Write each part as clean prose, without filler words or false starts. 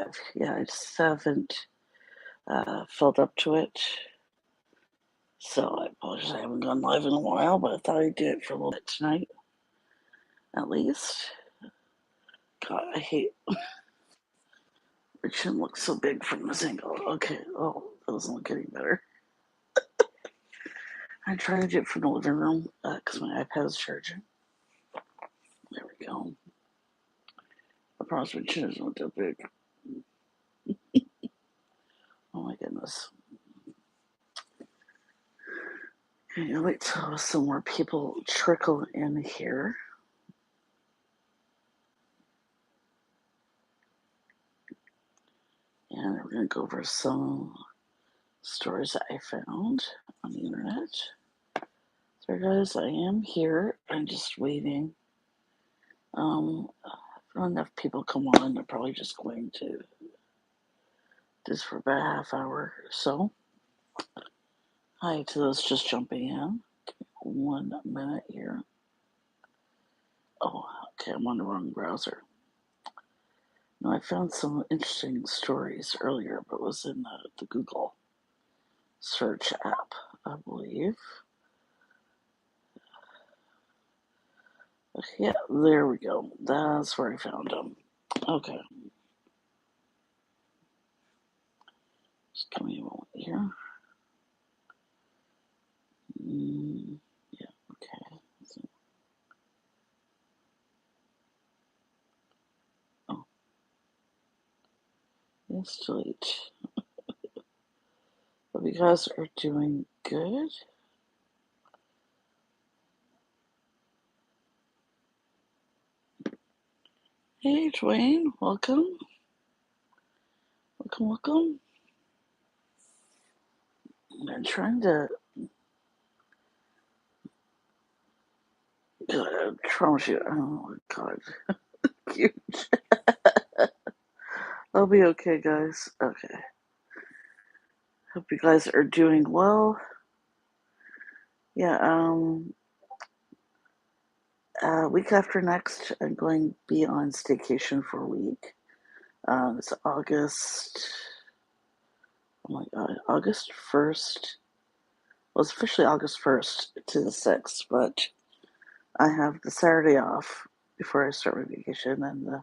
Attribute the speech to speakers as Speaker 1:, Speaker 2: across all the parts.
Speaker 1: live. Yeah, I just haven't felt up to it. So I apologize. I haven't gone live in a while, but I thought I'd do it for a little bit tonight, at least. God, I hate it. Shouldn't look so big from this angle. Okay. Oh, that doesn't look any better. I tried to do it from the living room because my iPad is charging. There we go. I promise my chin isn't that big. Oh my goodness. Okay, I'll wait till some more people trickle in here. And we're going to go over some stories that I found on the internet. So guys, I am here. I'm just waiting. If not enough people come on, they're probably just going to do this for about a half hour or so. Hi to those just jumping in. 1 minute here. Oh, okay, I'm on the wrong browser. Now, I found some interesting stories earlier, but it was in the Google search app, I believe. Okay, yeah, there we go. That's where I found them. Okay. Just give me a moment here. Yeah, okay. So, oh. Yes, delete. Hope you guys are doing good. Hey, Dwayne, welcome. Welcome. I'm trying to. I promise you. Oh, God. Huge. I'll be okay, guys. Okay. Hope you guys are doing well. Yeah, week after next, I'm going to be on staycation for a week. It's August. Oh my God, August 1st. Well, it's officially August 1st to the 6th, but I have the Saturday off before I start my vacation, and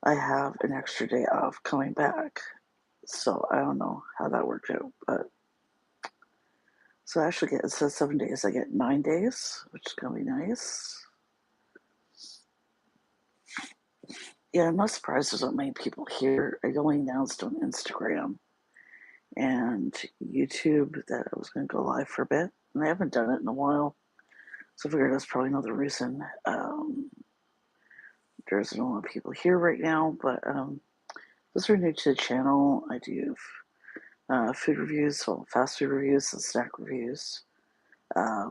Speaker 1: I have an extra day off coming back. So I don't know how that worked out, but so I actually get, it says 7 days. I get 9 days, which is gonna be nice. Yeah, I'm not surprised there's not many people here. I only announced on Instagram and YouTube that I was going to go live for a bit, and I haven't done it in a while, so I figured that's probably another reason. There's not a lot of people here right now, but those are new to the channel. I do food reviews, well, fast food reviews and snack reviews. I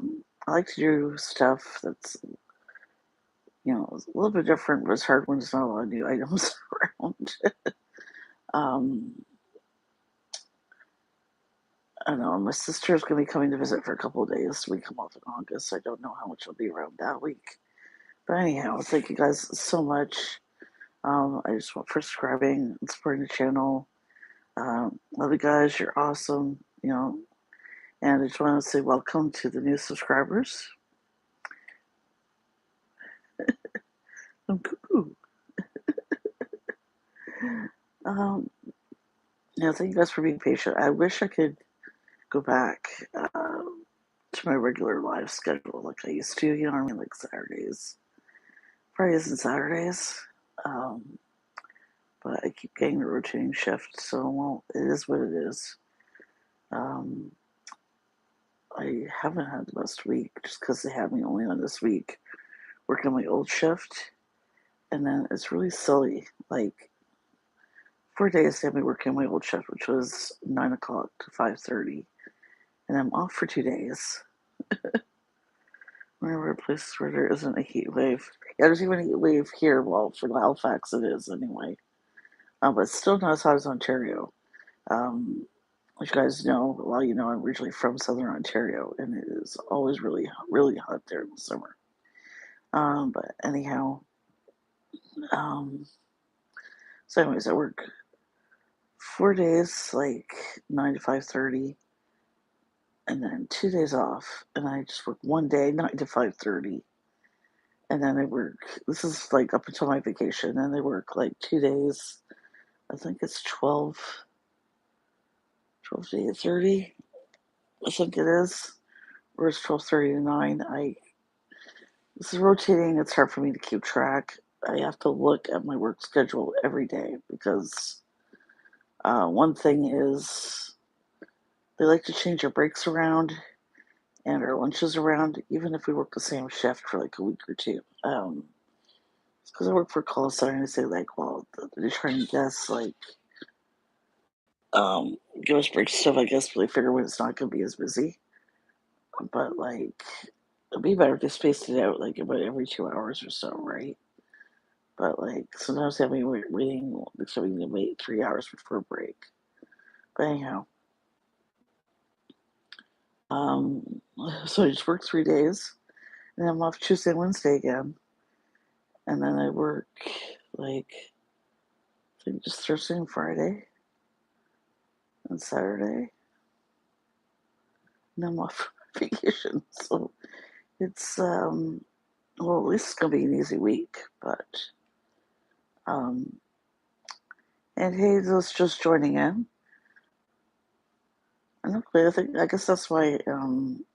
Speaker 1: like to do stuff that's, you know, a little bit different, but it's hard when there's not a lot of new items around. I don't know. My sister's going to be coming to visit for a couple of days. We come off in August. So I don't know how much I'll be around that week. But anyhow, thank you guys so much. I just want for subscribing and supporting the channel. Love you guys. You're awesome. You know, and I just want to say welcome to the new subscribers. I'm cuckoo. Yeah, thank you guys for being patient. I wish I could go back to my regular live schedule like I used to. You know what I mean? Like Saturdays, Fridays, and Saturdays. But I keep getting the rotating shift, so well, it is what it is. I haven't had the best week just because they had me only on this week working my old shift, and then it's really silly. Like 4 days they had me working my old shift, which was 9 o'clock to 5:30, and I'm off for 2 days. Whenever places where there isn't a heat wave. Yeah, there's even a heat wave here. Well, for Halifax it is anyway. But it's still not as hot as Ontario. As you guys know, well, you know, I'm originally from Southern Ontario, and it is always really, really hot there in the summer. But anyhow, so anyways, I work 4 days, like 9 to 5:30, and then 2 days off, and I just work 1 day, 9 to 5:30, and then I work. This is like up until my vacation, and I work like 2 days. I think it's 12 to 8:30. I think it is, or it's 12:30 to 9. This is rotating. It's hard for me to keep track. I have to look at my work schedule every day because one thing is they like to change our breaks around and our lunches around, even if we work the same shift for like a week or two. It's because I work for a call center and they say like, well, they're trying to guess like give us breaks and stuff. I guess they figure when it's not going to be as busy. But like, it'd be better if they spaced it out like about every 2 hours or so, right? But like sometimes they have me waiting, so we can wait 3 hours before a break. But anyhow, so I just work 3 days, and I'm off Tuesday, Wednesday again, and then I work like I think just Thursday and Friday and Saturday, and I'm off for vacation. So it's well, at least it's gonna be an easy week, but um, and hey, those just joining in. I guess that's why I'm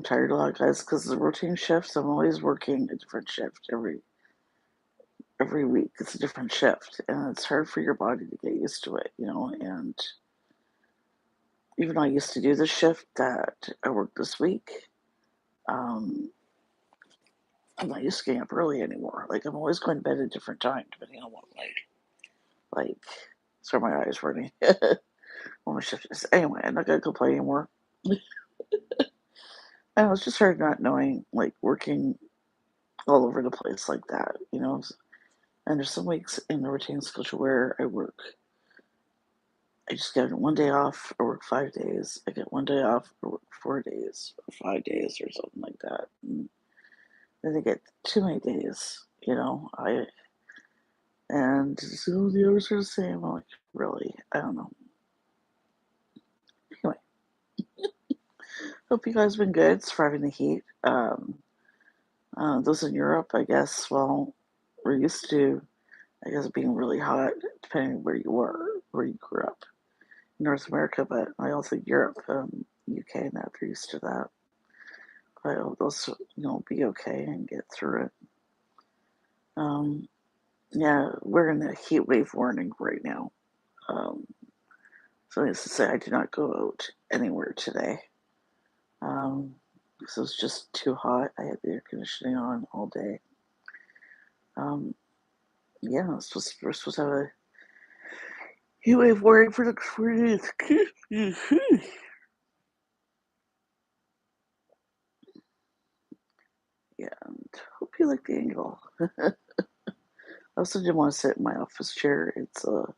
Speaker 1: tired a lot, guys, because the routine shifts. I'm always working a different shift every week. It's a different shift, and it's hard for your body to get used to it, you know. And even though I used to do the shift that I worked this week, um, I'm not used to getting up early anymore. Like I'm always going to bed at a different time, depending on what like. Sorry, my eyes running. What my shift is. Anyway, I'm not gonna complain anymore. And it's just hard not knowing, like working all over the place like that, you know. And there's some weeks in the routine schedule where I just get 1 day off or work 5 days. I get 1 day off or work 4 days or 5 days or something like that. And then I get too many days, you know. And so the hours are the same. I'm like, really? I don't know. Anyway, hope you guys have been good surviving the heat. Those in Europe, I guess, well, we're used to, I guess, being really hot, depending where you were, where you grew up. North America, but I also think Europe, UK, and that they're used to that. But I hope those, be okay and get through it. Yeah, we're in a heat wave warning right now. So needless to say, I did not go out anywhere today. Because it was just too hot. I had the air conditioning on all day. Yeah, we're supposed to have a heat wave warning for the next 4 days. Yeah, and hope you like the angle. I also didn't want to sit in my office chair. It's a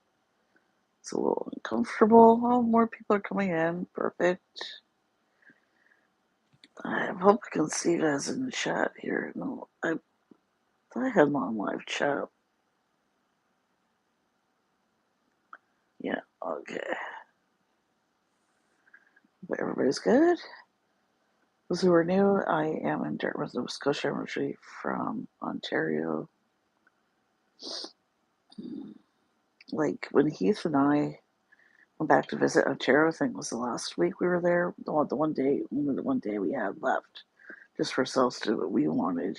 Speaker 1: little uncomfortable. Oh, more people are coming in. Perfect. I hope I can see you guys in the chat here. No, I thought I had them on live chat. Yeah, okay. But everybody's good. Those who are new, I am in Dartmouth, Nova Scotia. I'm originally from Ontario. Like when Heath and I went back to visit Ontario, I think it was the last week we were there. Only the one day we had left, just for ourselves to do what we wanted.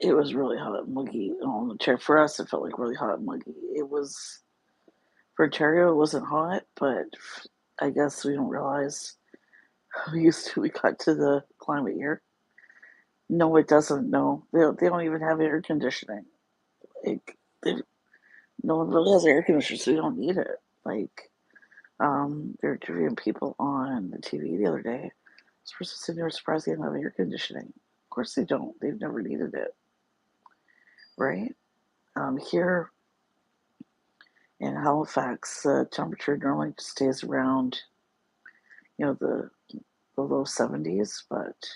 Speaker 1: It was really hot and muggy on the chair. For us, it felt like really hot and muggy. It was, for Ontario, it wasn't hot, but I guess we don't realize how used to we got to the climate here. No, it doesn't. No, they don't even have air conditioning. Like, no one really has air conditioning, so you don't need it. Like, they're interviewing people on the TV the other day. This person said they were surprised they didn't have air conditioning. Of course they don't. They've never needed it, right? Here in Halifax, the temperature normally stays around, the low 70s, but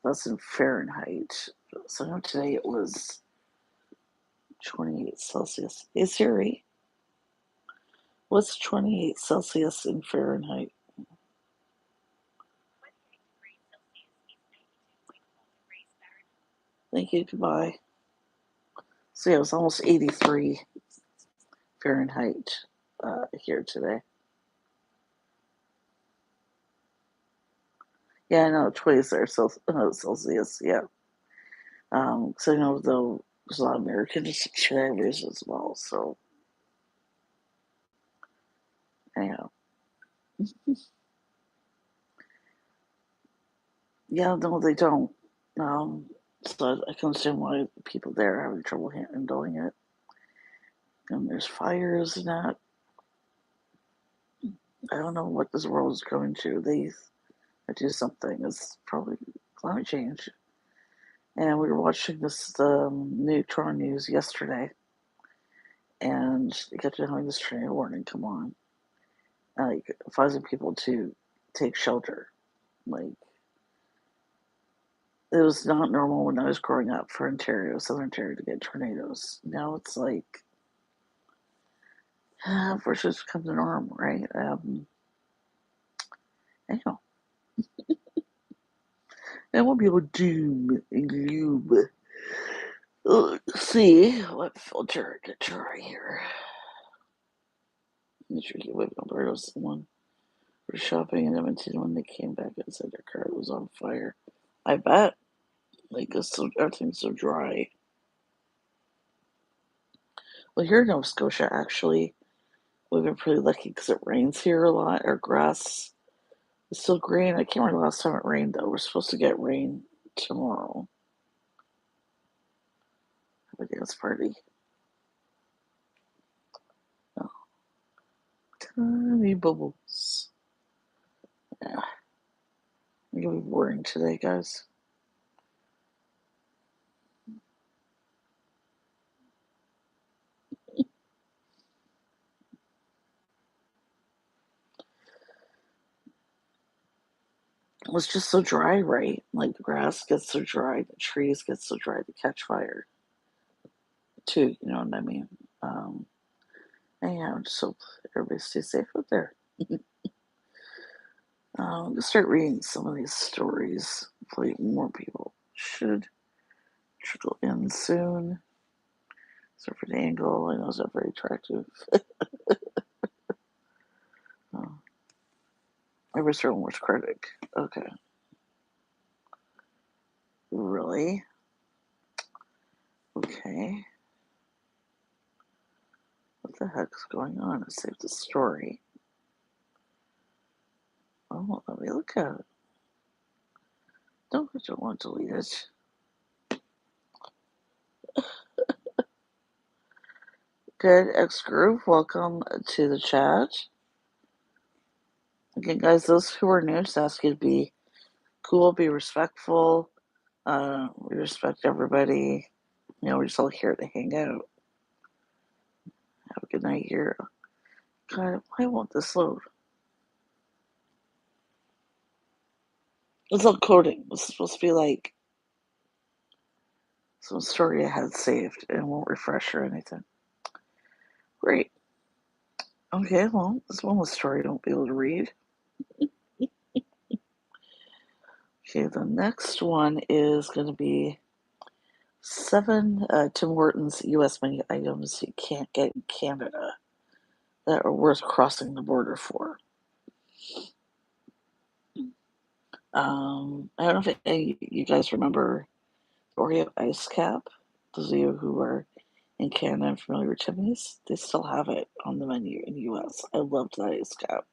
Speaker 1: that's in Fahrenheit. So today it was 28 Celsius. Hey Siri, what's 28 Celsius in Fahrenheit? Thank you, goodbye. So yeah, it was almost 83 Fahrenheit here today. Yeah, I know, 20 there, Celsius, yeah. Because I know there's a lot of American subscribers as well, so anyhow. Yeah, no, they don't. So I can understand why people there are having trouble handling it. And there's fires and that. I don't know what this world is going to. They do something. It's probably climate change. And we were watching this new Tron news yesterday, and they kept having this tornado warning come on, like advising people to take shelter. Like, it was not normal when I was growing up for Ontario, Southern Ontario, to get tornadoes. Now it's like, unfortunately, it's become the norm, right? Anyhow, and we'll be able to doom and gloom. Let's see what filter to try here. Make sure you get with Alberto's one. For shopping in Edmonton when they came back and said their car was on fire. I bet. Like, everything's so dry. Well, here in Nova Scotia, actually, we've been pretty lucky because it rains here a lot. Our grass is still green. I can't remember the last time it rained, though. We're supposed to get rain tomorrow. Have a dance party. Oh. Tiny bubbles. Yeah. I'm going to be boring today, guys. It was just so dry, right? Like, the grass gets so dry, the trees get so dry to catch fire, too. You know what I mean? Anyhow, just hope everybody stays safe out there. I'm going to start reading some of these stories. Hopefully, more people should trickle in soon. Except for the angle, I know it's not very attractive. Oh. Everybody's throwing worst critic. Okay. Really? Okay. What the heck's going on? Let's save the story. Oh, let me look at it. I don't want to delete it. Good, X Groove, welcome to the chat. Again, guys, those who are new, just ask you to be cool, be respectful. We respect everybody. You know, we're just all here to hang out. Have a good night here. God, why won't this load? It's all coding. It's supposed to be like some story I had saved and won't refresh or anything. Great. Okay, well, this one was story I don't be able to read. Okay, the next one is going to be 7 Tim Hortons U.S. menu items you can't get in Canada that are worth crossing the border for. I don't know if you guys remember Oreo Ice Cap. Those of you who are in Canada and familiar with Timmy's, they still have it on the menu in the U.S. I loved that ice cap.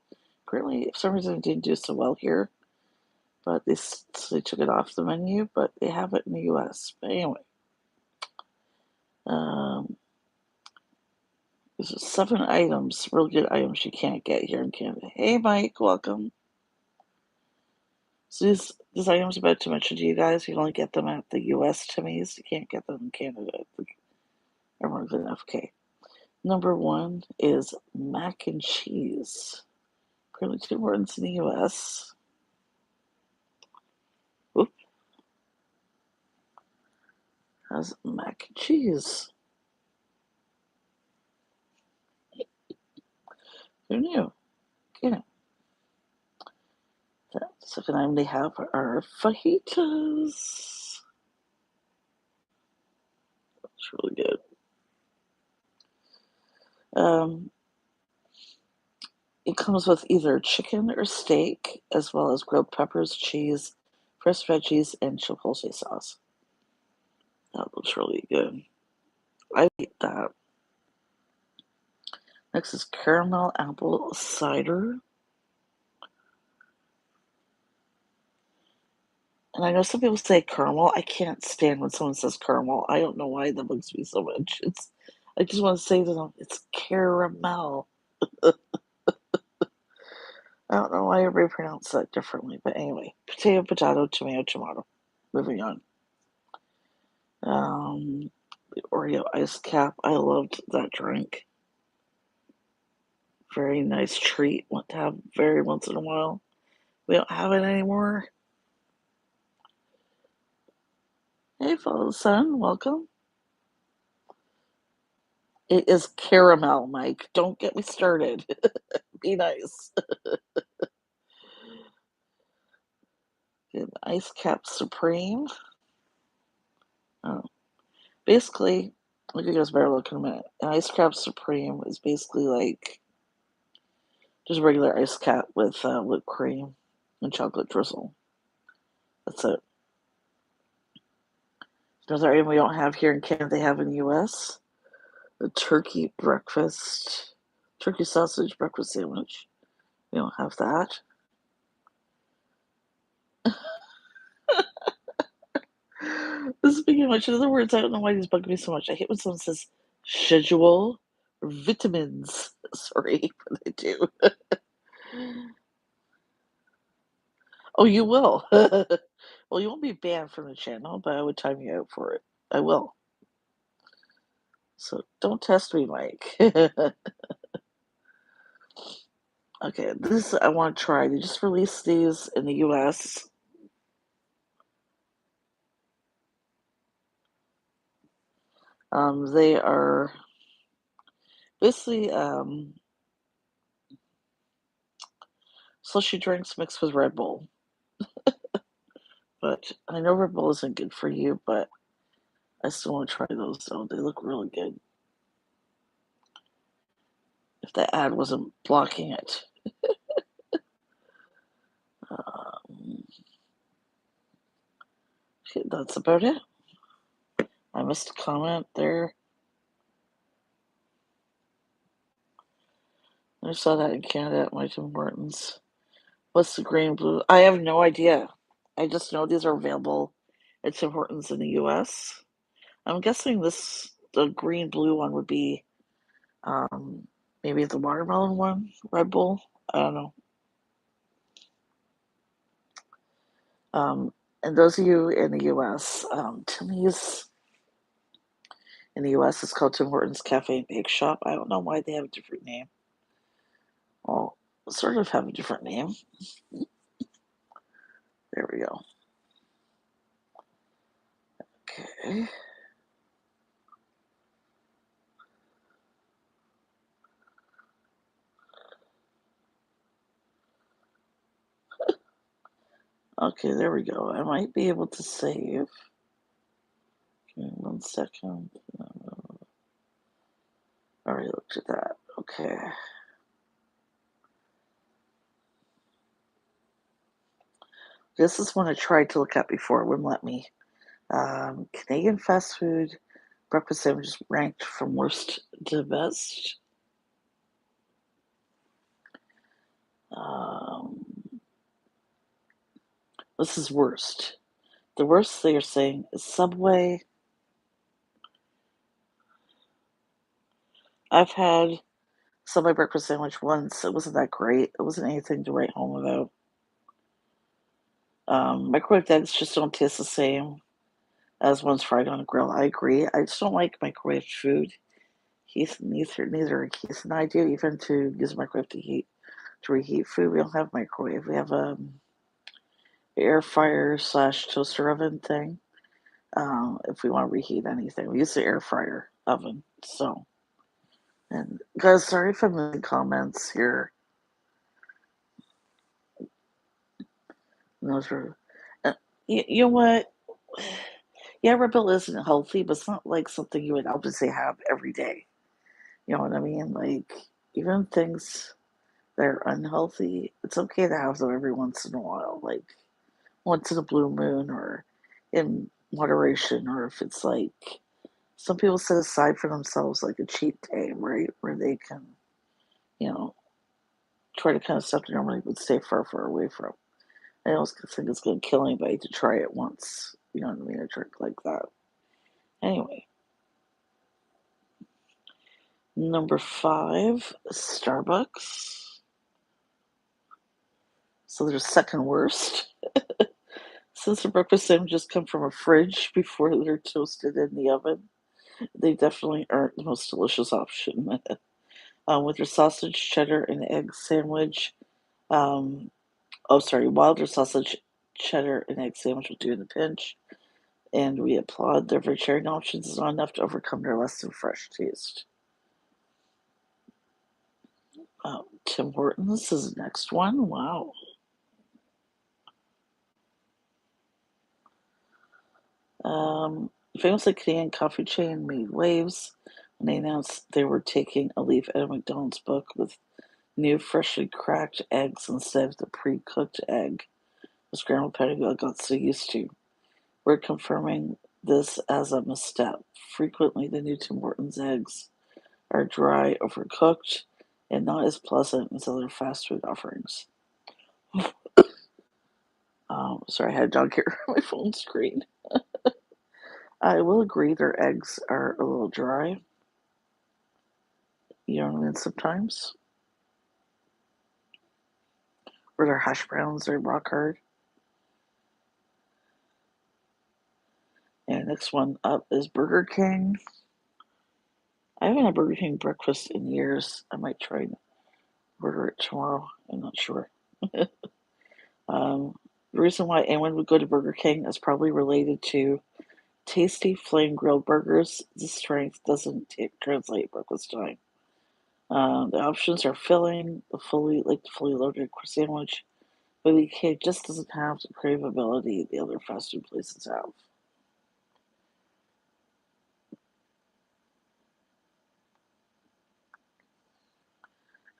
Speaker 1: Apparently, for some reason, it didn't do so well here, but they took it off the menu, but they have it in the U.S. But anyway, there's 7 items, real good items you can't get here in Canada. Hey, Mike, welcome. So these items I'm about to mention to you guys, you can only get them at the U.S. Timmy's. You can't get them in Canada. Everyone's enough. Okay. Number 1 is mac and cheese. Apparently, Tim Hortons in the U.S. Oop. Has mac and cheese. Who knew? Yeah. Second item they have are fajitas. It's really good. It comes with either chicken or steak, as well as grilled peppers, cheese, fresh veggies, and chipotle sauce. That looks really good. I eat that. Next is caramel apple cider. And I know some people say caramel. I can't stand when someone says caramel. I don't know why that bugs me so much. I just want to say to them, it's caramel. I don't know why everybody pronounces that differently, but anyway, potato, potato, tomato, tomato. Moving on. The Oreo ice cap. I loved that drink. Very nice treat. Want to have very once in a while. We don't have it anymore. Hey, fellow son, welcome. It is caramel, Mike. Don't get me started. Be nice. Good. Ice cap supreme. Oh. Basically, look at you guys better look in a minute. An ice cap supreme is basically like just regular ice cap with whipped cream and chocolate drizzle. That's it. Another item we don't have here in Canada, they have in the US. The turkey sausage breakfast sandwich. We don't have that. This is speaking much. In other words, I don't know why these bug me so much. I hate when someone says schedule or vitamins. Sorry, but I do. Oh, you will. Well, you won't be banned from the channel, but I would time you out for it. I will. So don't test me, Mike. Okay, this I want to try. They just released these in the US. They are basically slushy drinks mixed with Red Bull. But I know Red Bull isn't good for you, but I still want to try those, though. They look really good. If the ad wasn't blocking it. Okay, that's about it. I missed a comment there. I saw that in Canada at my Tim Hortons. What's the green blue? I have no idea. I just know these are available at Tim Hortons in the US. I'm guessing the green blue one would be maybe the watermelon one, Red Bull. I don't know. And those of you in the US, Timmy's in the US is called Tim Hortons Cafe and Bake Shop. I don't know why they have a different name. Well, sort of have a different name. There we go. Okay. Okay, there we go. I might be able to save. Give me 1 second. Already looked at that. Okay. This is one I tried to look at before. It wouldn't let me. Canadian fast food breakfast sandwiches ranked from worst to best. This is worst. The worst they are saying is Subway. I've had Subway breakfast sandwich once. It wasn't that great. It wasn't anything to write home about. Microwave eggs just don't taste the same as ones fried on a grill. I agree. I just don't like microwave food. Neither Keith and I do, even to use a microwave to reheat food. We don't have microwave. We have air fryer / toaster oven thing. If we want to reheat anything, we use the air fryer oven. So And guys, sorry if I'm in comments here. Those are, you know what? Yeah, Red Bull isn't healthy, but it's not like something you would obviously have every day. You know what I mean? Like, even things that are unhealthy, it's okay to have them every once in a while, like once in a blue moon or in moderation, or if it's like some people set aside for themselves like a cheat day, right? Where they can, you know, try to kind of stuff they normally would stay far, far away from. I don't think it's going to kill anybody to try it once. You know what I mean? A drink like that. Anyway, number 5, Starbucks. So they're second worst. Since the breakfast sandwiches come from a fridge before they're toasted in the oven, they definitely aren't the most delicious option. With your sausage, cheddar, and egg sandwich, Wilder sausage, cheddar, and egg sandwich will do in a pinch. And we applaud their vegetarian options is not enough to overcome their less than fresh taste. Tim Hortons is the next one. Wow. Famously Canadian coffee chain made waves when they announced they were taking a leaf out of McDonald's book with new freshly cracked eggs instead of the pre-cooked egg the scrambled patty got so used to. We're confirming this as a misstep. Frequently, the new Tim Hortons eggs are dry, overcooked, and not as pleasant as other fast food offerings. Sorry, I had a dog here on my phone screen. I will agree their eggs are a little dry. You know what I mean? Sometimes. Or their hash browns are rock hard. And next one up is Burger King. I haven't had Burger King breakfast in years. I might try and order it tomorrow. I'm not sure. The reason why anyone would go to Burger King is probably related to tasty flame grilled burgers. The strength doesn't translate breakfast time. The options are filling, the fully loaded sandwich, but the cake just doesn't have the craveability the other fast food places have.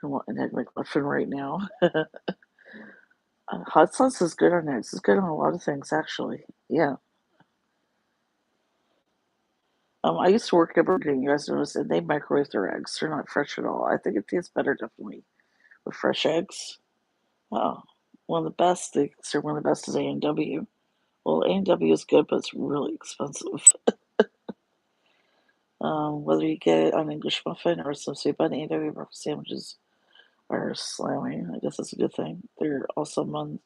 Speaker 1: I want an egg McMuffin right now. Hot sauce is good on eggs. It's good on a lot of things, actually. Yeah. I used to work at Burger King. You guys noticed, and they microwave their eggs. They're not fresh at all. I think it tastes better, definitely, with fresh eggs. Oh, one of the best. They consider one of the best is A&W. Well, A&W is good, but it's really expensive. Whether you get it on English muffin or some sweet bun, A&W breakfast sandwiches are slamming. I guess that's a good thing. They're also among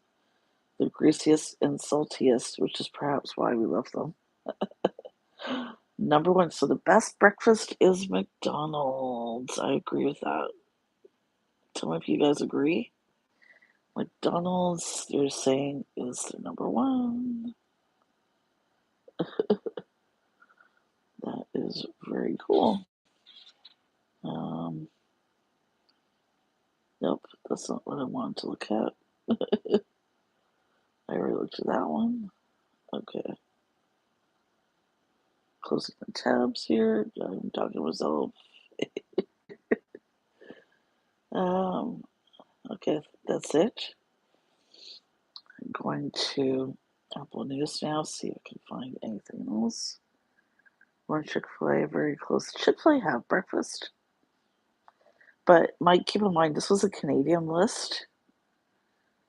Speaker 1: the greasiest and saltiest, which is perhaps why we love them. Number 1, so the best breakfast is McDonald's. I agree with that. Tell me if you guys agree. McDonald's, they're saying, is the number 1. That is very cool. Nope, that's not what I wanted to look at. I already looked at that one. Okay. Closing the tabs here. I'm talking to myself. Okay, that's it. I'm going to Apple News now, see if I can find anything else. We're Chick-fil-A, very close. Chick-fil-A have breakfast. But Mike, keep in mind, this was a Canadian list.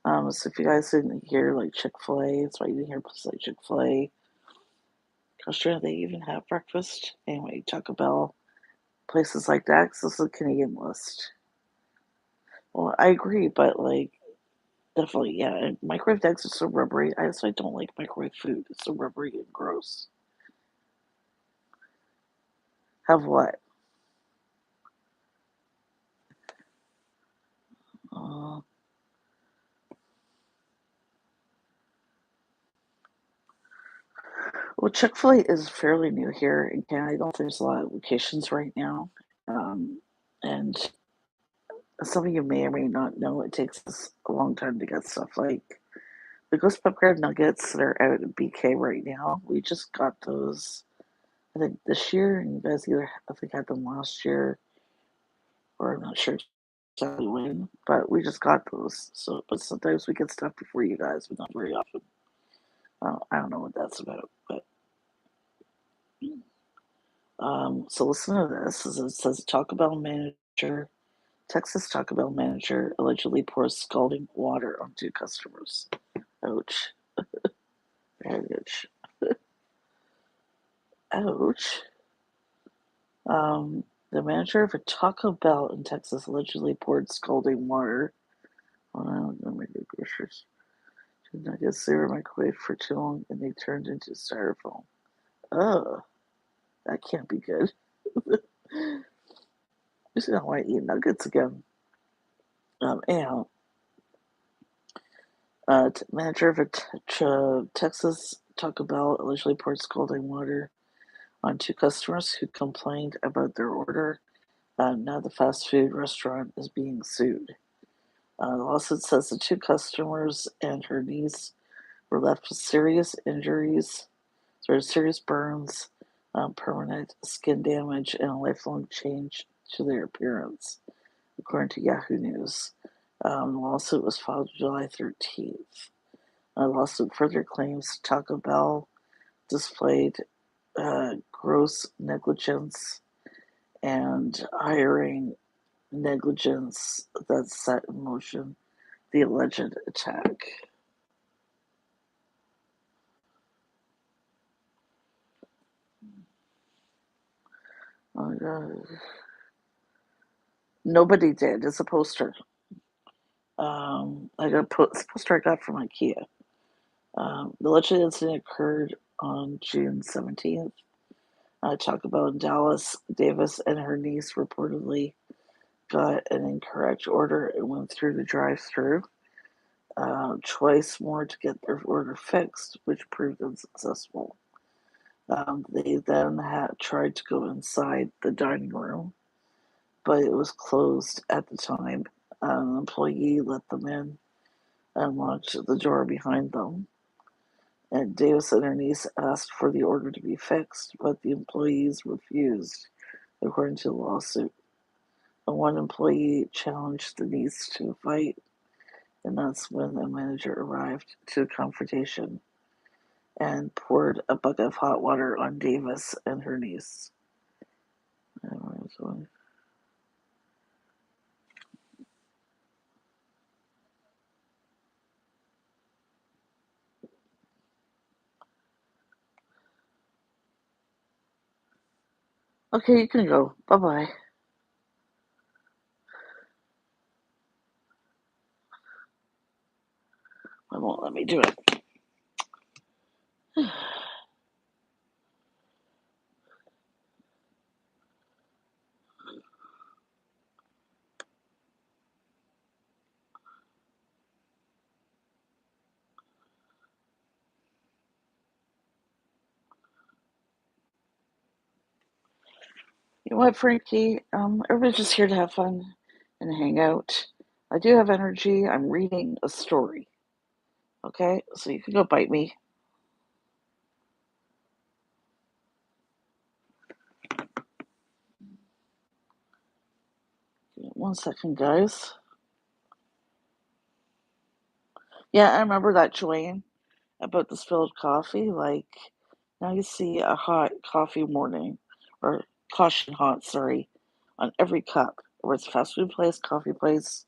Speaker 1: So if you guys didn't hear like Chick-fil-A, that's why you didn't hear places like Chick-fil-A. Australia, they even have breakfast. Anyway, Taco Bell, places like that, because this is a Canadian list. Well, I agree, but like, definitely, yeah. And microwaved eggs are so rubbery. I don't like microwave food. It's so rubbery and gross. Have what? Uh, well, Chick-fil-A is fairly new here in Canada. I don't think there's a lot of locations right now. And some of you may or may not know it takes us a long time to get stuff like the Ghost Pepper Nuggets that are out at BK right now. We just got those, I think, this year, and you guys either, I think, had them last year, or I'm not sure exactly when, but we just got those. So, but sometimes we get stuff before you guys, but not very often. I don't know what that's about, but so listen to this. It says Taco Bell manager, Texas Taco Bell manager allegedly pours scalding water on two customers. Ouch. Ouch. Ouch. The manager of a Taco Bell in Texas allegedly poured scalding water. Hold on, let me get groceries. Did not get zero microwave for too long, and they turned into styrofoam. Oh, that can't be good. Just don't want to eat nuggets again. Anyhow, manager of a Texas Taco Bell allegedly poured scalding water on two customers who complained about their order. Now the fast food restaurant is being sued. The lawsuit says the two customers and her niece were left with serious injuries, serious burns, permanent skin damage, and a lifelong change to their appearance, according to Yahoo News. The lawsuit was filed July 13th. The lawsuit further claims Taco Bell displayed gross negligence and hiring negligence that set in motion the alleged attack. Oh my god. Nobody did. It's a poster. I got a poster I got from IKEA. The alleged incident occurred on June 17th. Talk about Dallas Davis and her niece reportedly got an incorrect order and went through the drive-through twice more to get their order fixed, which proved unsuccessful. They then had tried to go inside the dining room, but it was closed at the time. An employee let them in and locked the door behind them. And Davis and her niece asked for the order to be fixed, but the employees refused, according to the lawsuit. And one employee challenged the niece to a fight, and that's when the manager arrived to a confrontation and poured a bucket of hot water on Davis and her niece. Okay, you can go. Bye-bye. It won't let me do it. You know what, Frankie? Everybody's just here to have fun and hang out. I do have energy. I'm reading a story. Okay, so you can go bite me. One second, guys. Yeah, I remember that, Joanne, about the spilled coffee. Like, now you see a hot coffee warning, or caution hot, sorry, on every cup, where it's fast food place, coffee place,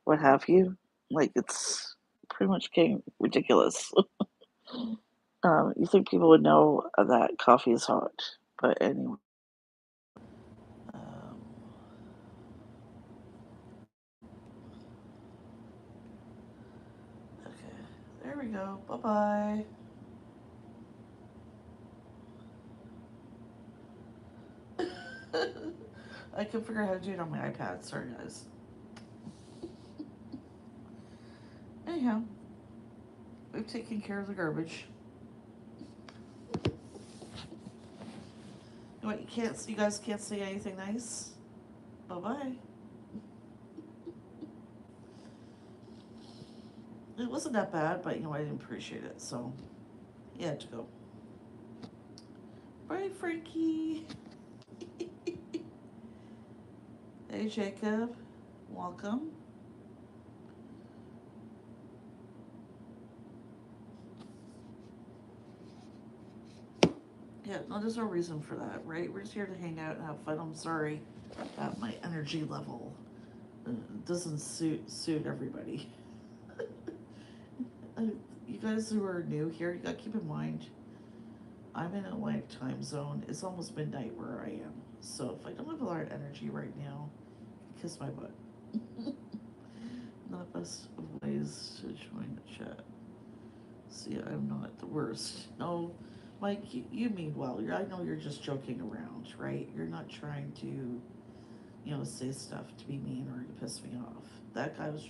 Speaker 1: what have you. Like, it's pretty much getting ridiculous. You think people would know that coffee is hot, but anyway. Um, okay, there we go. Bye bye. I can figure out how to do it on my iPad. Sorry, guys. Anyhow, we've taken care of the garbage. You know what? You guys can't say anything nice.
Speaker 2: Bye-bye. It wasn't that bad, but you know, I didn't appreciate it, so he had to go. Bye, Frankie. Hey, Jacob. Welcome. Yeah, no, there's no reason for that, right? We're just here to hang out and have fun. I'm sorry that my energy level doesn't suit everybody. Uh, you guys who are new here, you gotta keep in mind, I'm in Atlantic time zone. It's almost midnight where I am. So if I don't have a lot of energy right now, kiss my butt. Not best of ways to join the chat. See, I'm not the worst. No, Mike, you mean well. I know you're just joking around, right? You're not trying to, say stuff to be mean or to piss me off. That guy was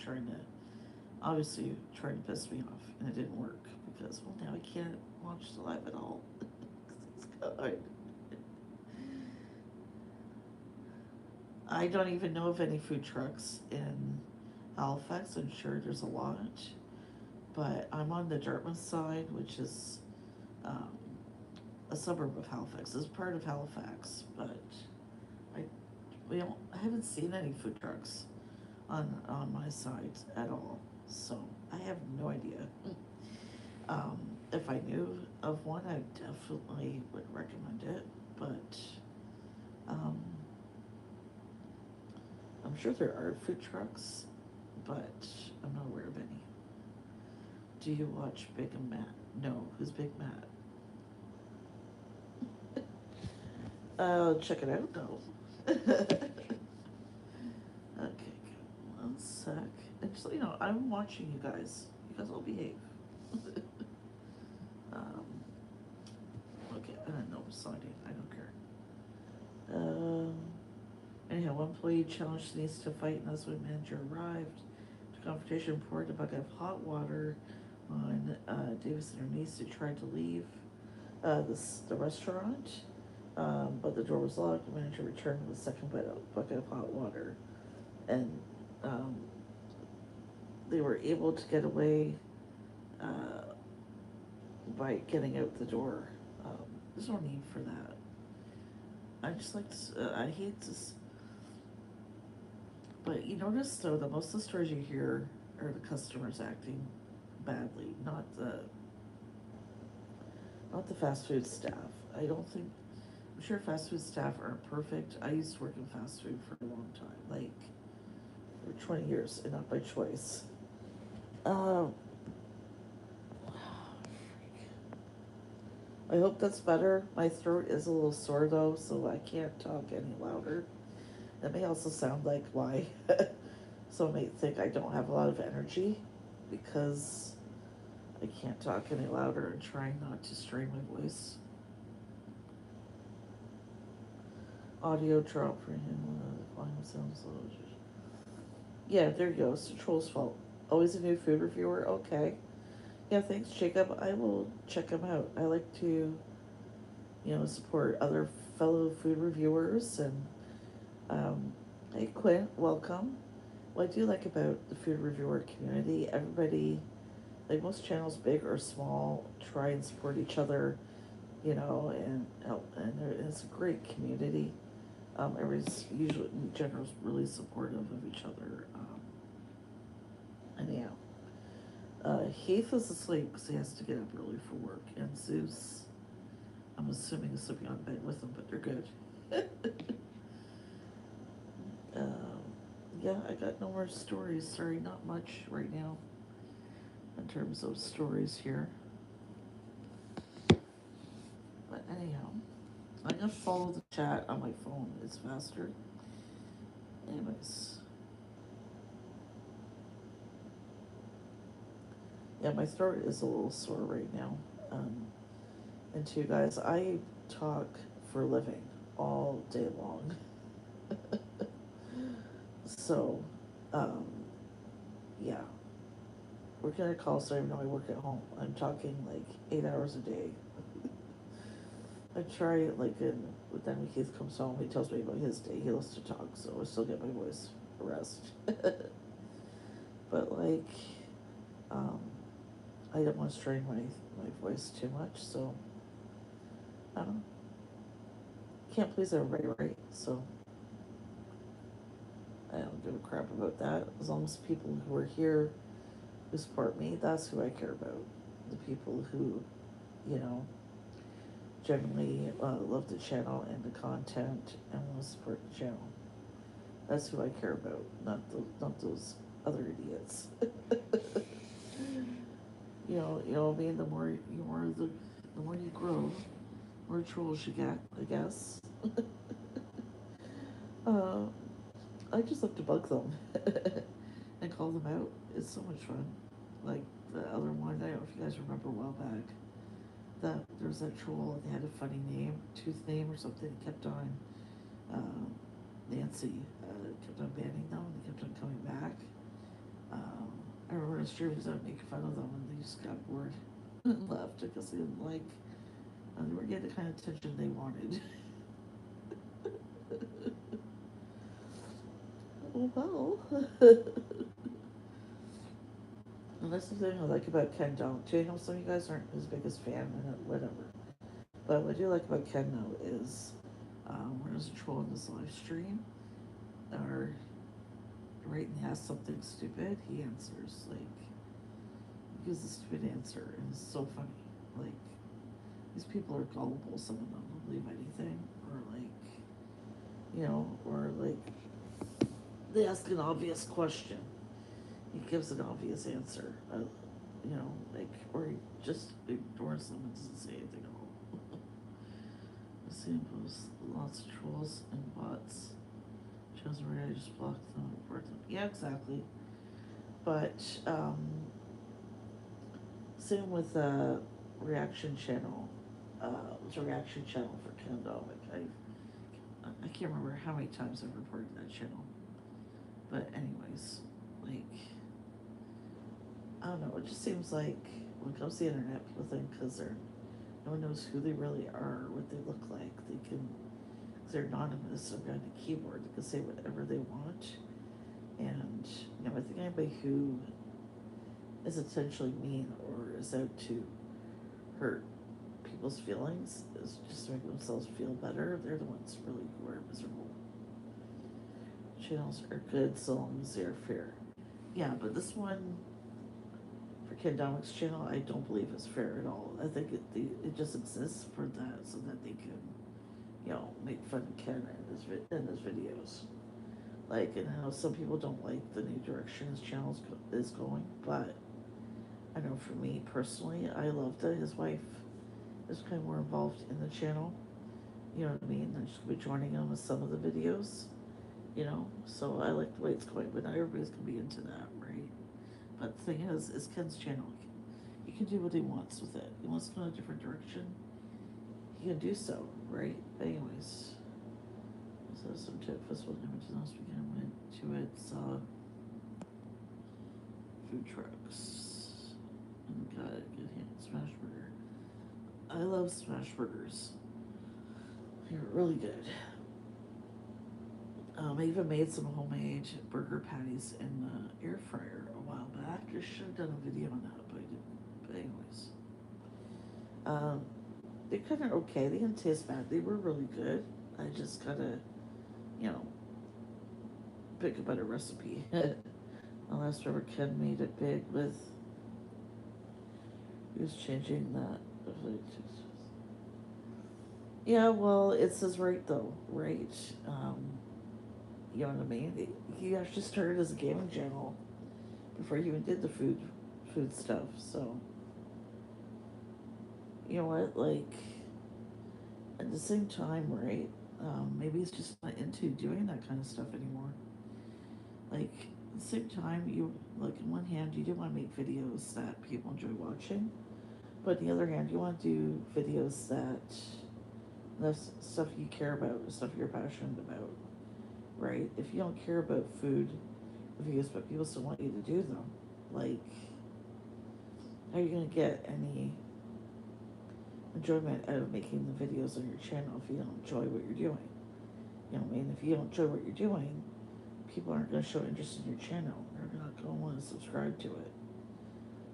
Speaker 2: obviously trying to piss me off, and it didn't work because, well, now I can't watch the live at all. It's good. I don't even know of any food trucks in Halifax. I'm sure there's a lot, but I'm on the Dartmouth side, which is um, a suburb of Halifax. It's part of Halifax, but I I haven't seen any food trucks on my side at all. So I have no idea. Um, if I knew of one, I definitely would recommend it. But um, I'm sure there are food trucks, but I'm not aware of any. Do you watch Big and Matt? No. Who's Big Matt? Check it out though. Okay, good. One sec. And just, I'm watching you guys. You guys all behave. um, okay, no sliding. I don't care. Anyhow, one employee challenged Denise to fight, and that's when manager arrived. To confrontation, poured a bucket of hot water on Davis and her niece, who tried to leave the restaurant, but the door was locked. The manager returned with a second bucket of hot water, and um, they were able to get away uh, by getting out the door. Um, there's no need for that. I just like to, I hate this, but you notice though that most of the stories you hear are the customers acting badly, not the fast food staff. I don't think I'm sure fast food staff aren't perfect. I used to work in fast food for a long time, like for 20 years, and not by choice. Um, I hope that's better. My throat is a little sore though, so I can't talk any louder. That may also sound like why some may think I don't have a lot of energy because I can't talk any louder and trying not to strain my voice. Audio drop for him. Volume sounds low. Yeah, there you go. It's the troll's fault. Always a new food reviewer. Okay. Yeah, thanks, Jacob. I will check them out. I like to, support other fellow food reviewers. And hey, Quint, welcome. What I do like about the food reviewer community, everybody, like most channels, big or small, try and support each other, and help. And it's a great community. Everybody's usually, in general, is really supportive of each other. Anyhow, Heath is asleep because he has to get up early for work, and Zeus, I'm assuming, is sleeping on bed with him, but they're good. um, yeah, I got no more stories. Sorry, not much right now in terms of stories here. But anyhow, I'm gonna follow the chat on my phone. It's faster. Anyways, yeah, my throat is a little sore right now. And to you guys, I talk for a living all day long. So, um, yeah, we're gonna call so even though I work at home. I'm talking like 8 hours a day. I try like but then when Keith comes home, he tells me about his day. He loves to talk, so I still get my voice rest. But like, um, I don't want to strain my voice too much, so I don't know. Can't please everybody, right? So I don't give a crap about that. As long as the people who are here who support me, that's who I care about. The people who, you know, generally love the channel and the content and want to support the channel. That's who I care about, not those other idiots. I mean, the more you grow, the more trolls you get, I guess. uh, I just like to bug them and call them out. It's so much fun. Like the other one, I don't know if you guys remember a while back, that there was that troll, they had a funny name, tooth name or something, it kept on, Nancy, kept on banning them, they kept on coming back. I remember the streamers out making fun of them and they just got bored and left because they didn't like, they weren't getting the kind of attention they wanted. Oh well. And that's the thing I like about Ken Dong too. I know some of you guys aren't his biggest fan, and whatever. But what I do like about Ken though is when there's a troll in this live stream, or right and he asks something stupid, he answers. Like, he gives a stupid answer, and it's so funny. Like, these people are gullible, some of them will believe anything, or or they ask an obvious question, he gives an obvious answer, or he just ignores them and doesn't say anything at all. The same post, lots of trolls and bots. Chose where I just block them, report them. Yeah, exactly. But same with reaction channel. It's a reaction channel for Condomic. I can't remember how many times I've reported that channel. But anyways, like, I don't know, it just seems like when it comes to the internet, people think because no one knows who they really are, what they look like, because they're anonymous or behind a keyboard, they can say whatever they want. And, I think anybody who is intentionally mean or is out to hurt people's feelings is just to make themselves feel better. They're the ones really who are miserable. Channels are good so long as they're fair. Yeah, but this one for Ken Domic's channel, I don't believe is fair at all. I think it just exists for that so that they can, make fun of Ken in his videos. Like, and how some people don't like the new direction his channel is going, but I know for me personally, I love that his wife is kind of more involved in the channel. You know what I mean? And she's going to be joining him with some of the videos. So I like the way it's going, but not everybody's gonna be into that, right? But the thing is Ken's channel. He can do what he wants with it. He wants to go in a different direction, he can do so, right? Anyways, so some tip. First of all, last weekend I went to it, saw food trucks and got a good smash burger. I love smash burgers. They're really good. I even made some homemade burger patties in the air fryer a while back. I should have done a video on that, but I didn't. But anyways, they're kind of okay. They didn't taste bad. They were really good. I just gotta, pick a better recipe. Unless ever Ken made it big with, he was changing that. Yeah, well, it says right though, right? You know what I mean? He actually started as a gaming channel before he even did the food stuff. So, you know what? Like, at the same time, right? Maybe he's just not into doing that kind of stuff anymore. Like, at the same time, on one hand, you do want to make videos that people enjoy watching, but on the other hand, you want to do videos that's stuff you care about, stuff you're passionate about. Right? If you don't care about food reviews, but people still want you to do them, like, how are you going to get any enjoyment out of making the videos on your channel if you don't enjoy what you're doing. You know what I mean? If you don't enjoy what you're doing, people aren't going to show interest in your channel. They're not going to want to subscribe to it.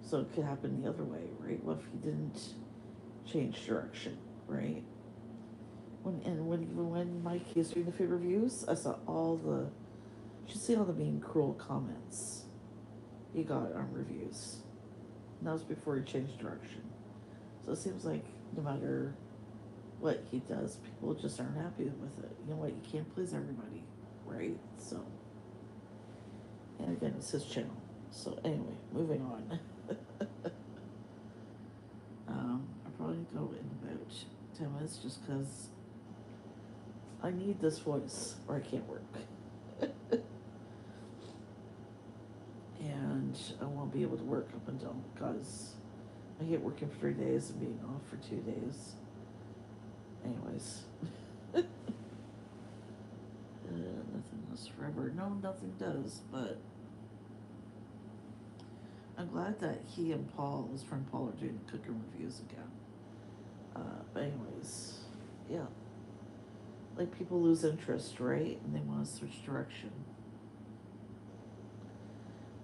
Speaker 2: So it could happen the other way, right? What if you didn't change direction, right? When Mike was doing the food reviews, I saw you should see all the mean, cruel comments he got on reviews. And that was before he changed direction. So it seems like no matter what he does, people just aren't happy with it. You know what? You can't please everybody, right? So, and again, it's his channel. So anyway, moving on. I'll probably go in about 10 minutes just because I need this voice or I can't work. And I won't be able to work up until, because I hate working for 3 days and being off for 2 days. Anyways. Nothing lasts forever. No, nothing does, but I'm glad that he and his friend Paul, are doing the cooking reviews again. But anyways, yeah. Like, people lose interest, right? And they want to switch direction.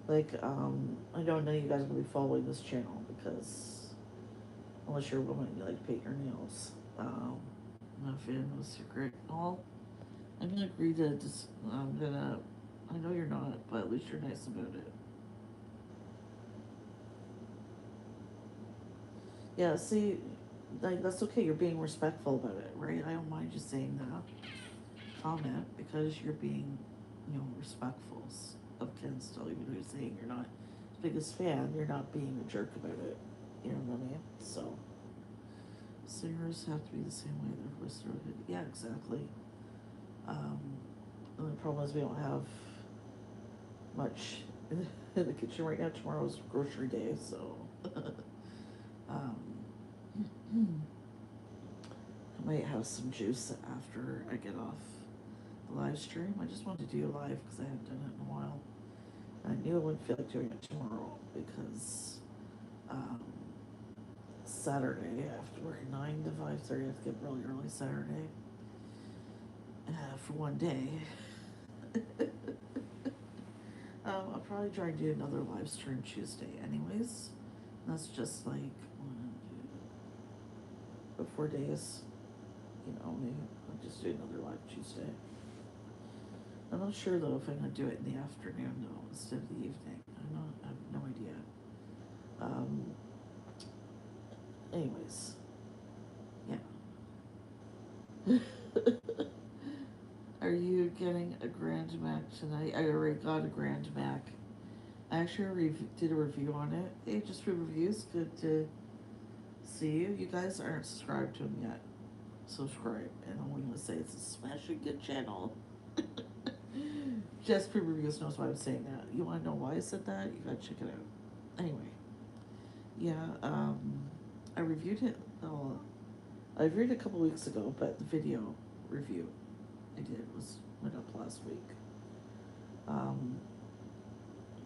Speaker 2: Like, I know none of you guys are going to be following this channel because, unless you're a woman and you like to paint your nails. Not if you didn't know a secret. Well, I'm going to agree to I know you're not, but at least you're nice about it. Yeah, see, like, that's okay. You're being respectful about it, right? I don't mind you saying that comment because you're being, respectful of Ken still, even though you're saying you're not his biggest fan. You're not being a jerk about it. You know what I mean? So, singers have to be the same way their voice through it. Yeah, exactly. And the problem is we don't have much in the kitchen right now. Tomorrow's grocery day, so. I might have some juice after I get off the live stream. I just wanted to do a live because I haven't done it in a while. And I knew I wouldn't feel like doing it tomorrow because Saturday I have to work 9 to 5:30. I have to get really early Saturday for one day. I'll probably try to do another live stream Tuesday anyways. And that's just like 4 days. Maybe I'll just do another live Tuesday. I'm not sure though if I'm gonna do it in the afternoon though instead of the evening. I have no idea. Anyways, yeah. Are you getting a Grand Mac tonight? I already got a Grand Mac. I actually did a review on it. Hey, just for reviews. Good to see you. You guys aren't subscribed to him yet. Subscribe, and I'm going to say it's a smashing good channel. Just for reviews knows why I'm saying that. You want to know why I said that? You gotta check it out. Anyway, yeah, I reviewed it. I reviewed it a couple weeks ago, but the video review I did went up last week.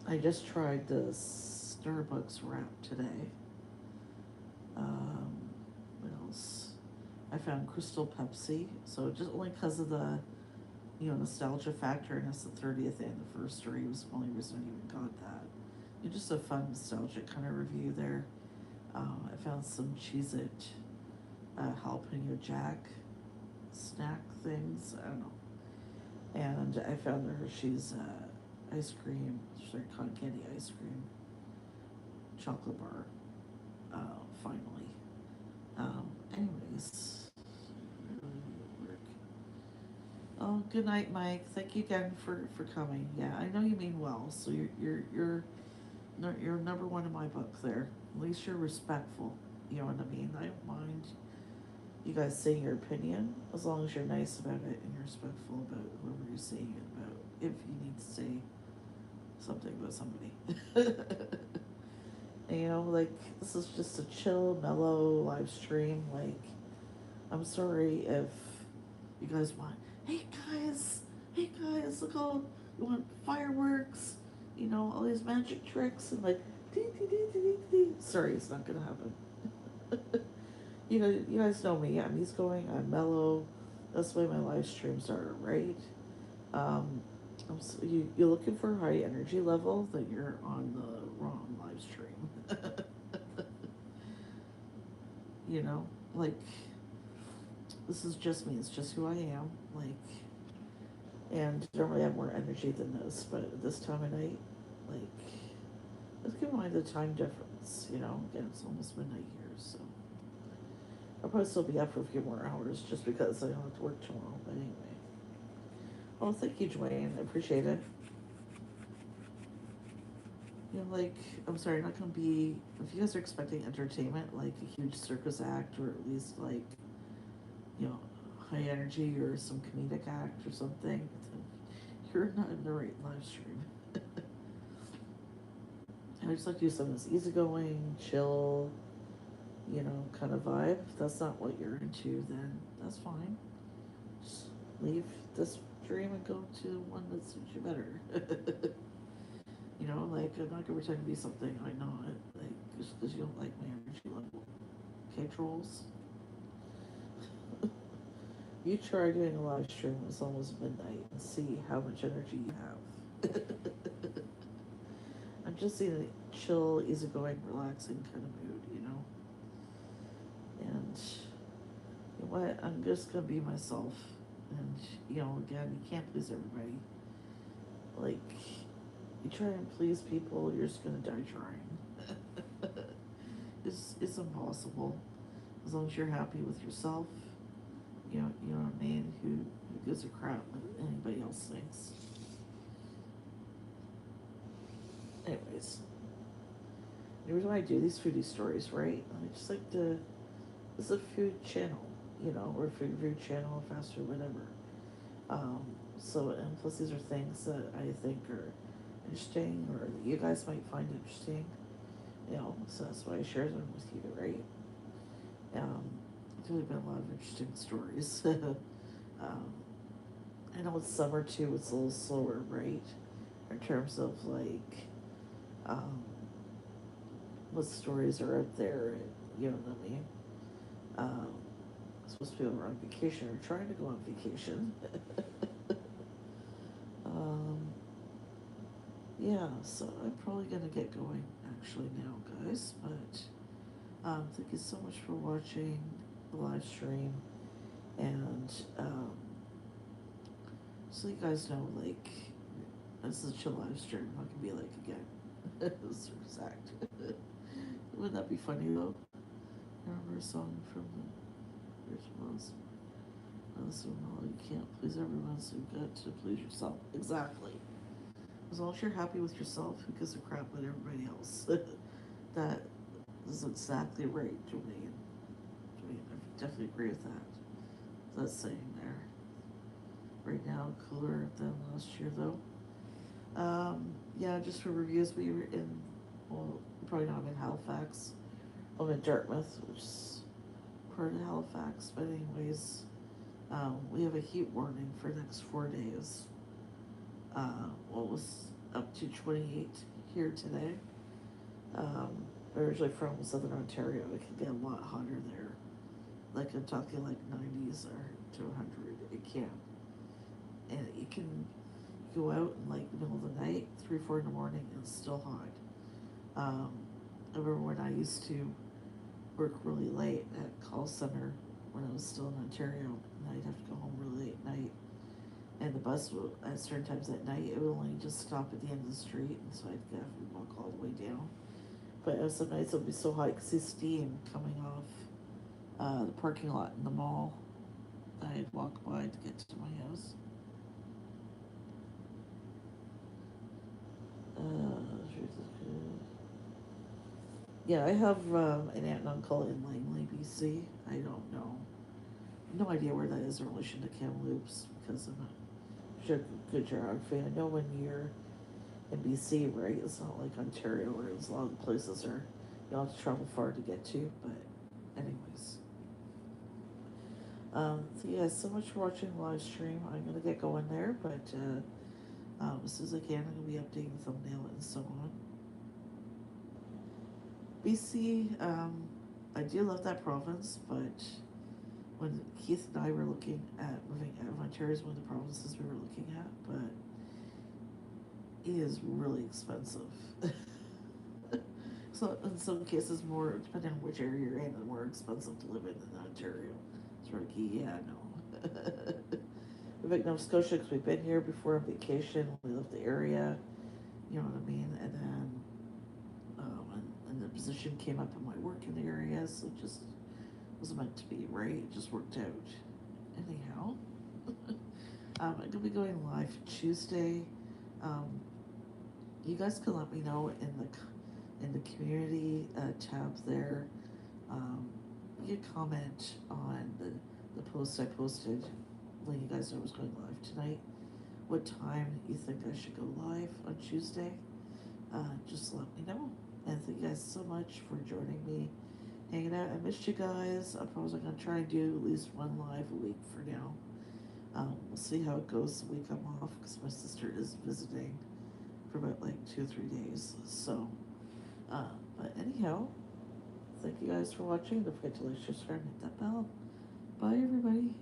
Speaker 2: I just tried the Starbucks wrap today. What else? I found Crystal Pepsi, so just only because of the nostalgia factor, and it's the 30th anniversary was the only reason I even got that. Just a fun nostalgic kind of review there. I found some Cheez-It jalapeno jack snack things. I don't know. And I found the Hershey's ice cream, sorry, cotton candy ice cream chocolate bar. Finally. Anyways. Oh, good night, Mike. Thank you again for coming. Yeah, I know you mean well. So you're number one in my book there. At least you're respectful. You know what I mean? I don't mind you guys saying your opinion as long as you're nice about it and you're respectful about whoever you're saying it about. If you need to say something about somebody. And, like, this is just a chill, mellow live stream. Like, I'm sorry if you guys want, hey guys, look all, you want fireworks, all these magic tricks, and like, dee, dee, dee, dee, dee, dee. Sorry, it's not gonna happen. You guys know me. I'm easygoing. I'm mellow. That's the way my live streams are, right? Um, you're looking for a high energy level, then you're on the wrong live stream. You know, like this is just me. It's just who I am. Like, and normally I have more energy than this, but at this time of night, like, let's keep in mind the time difference. You know, again, it's almost midnight here, so I'll probably still be up for a few more hours just because I don't have to work tomorrow. But anyway, oh, thank you, Dwayne. I appreciate it. You know, like, I'm sorry, not gonna be. If you guys are expecting entertainment, like a huge circus act, or at least like, you know, high energy or some comedic act or something, you're not in the right live stream. I just like to do something that's easygoing, chill, you know, kind of vibe. If that's not what you're into, then that's fine. Just leave this dream and go to one that suits you better. You know, like, I'm not gonna pretend to be something I'm not, like, just because you don't like my energy level. Okay, trolls? You try doing a live stream when it's almost midnight and see how much energy you have. I'm just in a chill, easygoing, relaxing kind of mood, you know? And you know what? I'm just gonna be myself. And, you know, again, you can't please everybody. Like, you try and please people, you're just gonna die trying. It's impossible. As long as you're happy with yourself, you know what I mean? Who gives a crap what anybody else thinks? Anyways, the reason why I do these foodie stories, right? I just like to. It's a food channel, you know, or food review channel, fast food, whatever. Um, so, and plus these are things that I think are interesting, or that you guys might find interesting. You know, so that's why I share them with you, right? Um, it's really been a lot of interesting stories. I know it's summer too. It's a little slower, right? In terms of like um, what stories are out there, and you know what I mean. Um, I'm supposed to be on vacation or trying to go on vacation. um, yeah, so I'm probably gonna get going actually now, guys. But thank you so much for watching the live stream, and so you guys know, like, this is a chill live stream. I'm not gonna be like again. Circus act. Wouldn't that be funny though? I remember a song from the Rituals. Listen, well, you can't please everyone, so you've got to please yourself. Exactly. As long as you're happy with yourself, who gives a crap about everybody else? That is exactly right, Julian. Julian, I definitely agree with that. That saying there. Right now, cooler than last year, though. Yeah, just for reviews, we were in, well, probably not in Halifax. I'm in Dartmouth, which is part of Halifax. But anyways, we have a heat warning for the next 4 days. Well, it was up to 28 here today. Um, Originally from Southern Ontario, it can get a lot hotter there. Like I'm talking like 90s or to 100. It can, and you can go out in like the middle of the night, 3, 4 in the morning, and it's still hot. I remember when I used to work really late at call center when I was still in Ontario, and I'd have to go home really late at night. And the bus would, at certain times at night, it would only just stop at the end of the street, and so I'd have to walk all the way down. But some nights it would be so hot, you could see steam coming off the parking lot in the mall. I'd walk by to get to my house. Yeah, I have an aunt and uncle in Langley, BC. I don't know. No idea where that is in relation to Kamloops because I'm not sure good geography. I know when you're in BC, right? It's not like Ontario where a lot of the places are you don't have to travel far to get to. But anyways, so yeah, so much for watching the live stream. I'm gonna get going there, but as soon as I can, I'm gonna be updating the thumbnail and so on. BC, I do love that province, but when Keith and I were looking at moving out of Ontario is one of the provinces we were looking at, but it is really expensive. So in some cases, more depending on which area you're in, more expensive to live in than Ontario. It's like, yeah, no. We've been Nova Scotia because we've been here before on vacation. We love the area, you know what I mean. And then, and the position came up in my work in the area, so it just was meant to be, right? It just worked out. Anyhow, I'm gonna be going live Tuesday. Um, you guys can let me know in the community tab there. Um, you can comment on the post I posted, letting you guys know I was going live tonight. What time you think I should go live on Tuesday? Just let me know. And thank you guys so much for joining me, hanging out. I missed you guys. I'm probably gonna try and do at least one live a week for now. We'll see how it goes the week I'm off because my sister is visiting for about like 2 or 3 days. So, but anyhow, thank you guys for watching. Don't forget to like, share, and hit that bell. Bye, everybody.